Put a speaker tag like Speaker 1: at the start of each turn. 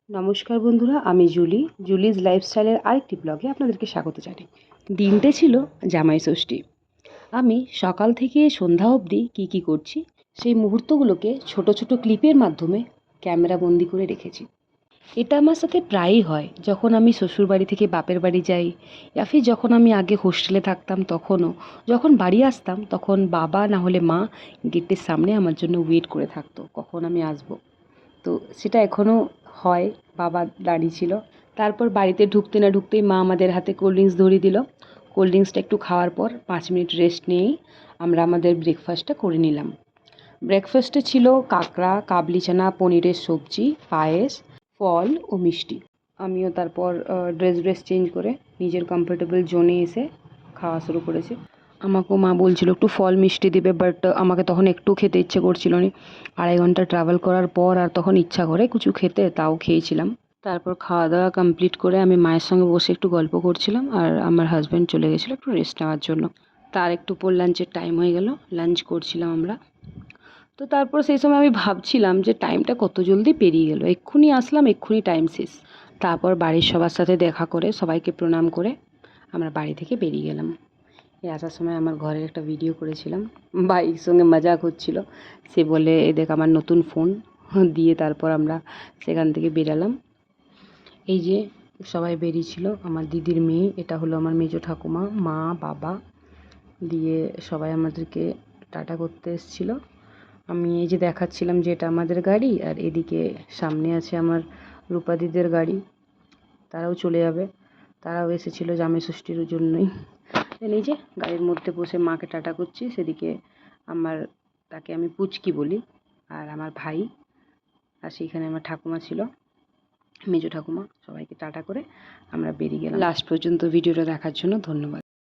Speaker 1: নমস্কার বন্ধুরা, আমি জুলিজ লাইফস্টাইলের আরেকটি ব্লগে আপনাদেরকে স্বাগত জানাই। দিনটা ছিল জামাই ষষ্ঠী। আমি সকাল থেকে সন্ধ্যা অবধি কী করছি সেই মুহূর্তগুলোকে ছোট ছোট ক্লিপের মাধ্যমে ক্যামেরা বন্দি করে রেখেছি। এটা আমার সাথে প্রায়ই হয়, যখন আমি শ্বশুর বাড়ি থেকে বাপের বাড়ি যাই, ফির যখন আমি আগে হোস্টেলে থাকতাম তখনও, যখন বাড়ি আসতাম তখন বাবা না হলে মা গেটের সামনে আমার জন্য ওয়েট করে থাকতো কখন আমি আসবো। তো সেটা এখনও হয়, বাবা দাঁড়িয়ে ছিল। তারপর বাড়িতে ঢুকতে না ঢুকতেই মা আমাদের হাতে কোল্ড ড্রিঙ্কস ধরিয়ে দিল। কোল্ড ড্রিঙ্কসটা একটু খাওয়ার পর 5 মিনিট রেস্ট নিয়েই আমরা আমাদের ব্রেকফাস্টটা করে নিলাম। ব্রেকফাস্টে ছিল কাঁকড়া, কাবলি চানা, পনিরের সবজি, পায়েস, ফল ও মিষ্টি। আমিও তারপর ড্রেস চেঞ্জ করে নিজের কমফোর্টেবল জোনে এসে খাওয়া শুরু করেছি। আমাকেও মা বলছিল একটু ফল মিষ্টি দিবে, বাট আমাকে তখন একটু খেতে ইচ্ছে করছিল না। 2.5 ঘন্টা ট্রাভেল করার পর আর তখন ইচ্ছা করে কিছু খেতে, তাও খেয়েছিলাম। তারপর খাওয়া দাওয়া কমপ্লিট করে আমি মায়ের সঙ্গে বসে একটু গল্প করছিলাম, আর আমার হাজব্যান্ড চলে গেছিলো একটু রেস্ট নেওয়ার জন্য। তার একটু পর লাঞ্চের টাইম হয়ে গেল, লাঞ্চ করছিলাম আমরা। তো তারপর সেই সময় আমি ভাবছিলাম যে টাইমটা কত জলদি পেরিয়ে গেল, এক্ষুনি আসলাম, এক্ষুনি টাইম শেষ। তারপর বাড়ির সবার সাথে দেখা করে সবাইকে প্রণাম করে আমরা বাড়ি থেকে বেরিয়ে গেলাম। এই আসার সময় আমার ঘরের একটা ভিডিও করেছিলাম, ভাইয়ের সঙ্গে মজাক হচ্ছিল। সে বলে এ দেখ আমার নতুন ফোন, দিয়ে তারপর আমরা সেখান থেকে বেরালাম। এই যে সবাই বেরিয়েছিল, আমার দিদির মেয়ে, এটা হলো আমার মেজো ঠাকুমা, মা, বাবা, দিয়ে সবাই আমাদেরকে টাটা করতে এসেছিল। আমি এই যে দেখাচ্ছিলাম যে এটা আমাদের গাড়ি, আর এদিকে সামনে আছে আমার রূপা দিদির গাড়ি, তারাও চলে যাবে। তারাও এসেছিল জামাই ষষ্ঠীর জন্যই। এই যে গাড়ির মধ্যে বসে মাকে টাটা করছি, সেদিকে তাকে আমি পুচকি বলি, আর আমার ভাই, আর সেইখানে আমার ঠাকুমা ছিল, মেজো ঠাকুমা। সবাইকে টাটা করে আমরা বেরিয়ে গেলাম। লাস্ট পর্যন্ত ভিডিওটা দেখার জন্য ধন্যবাদ।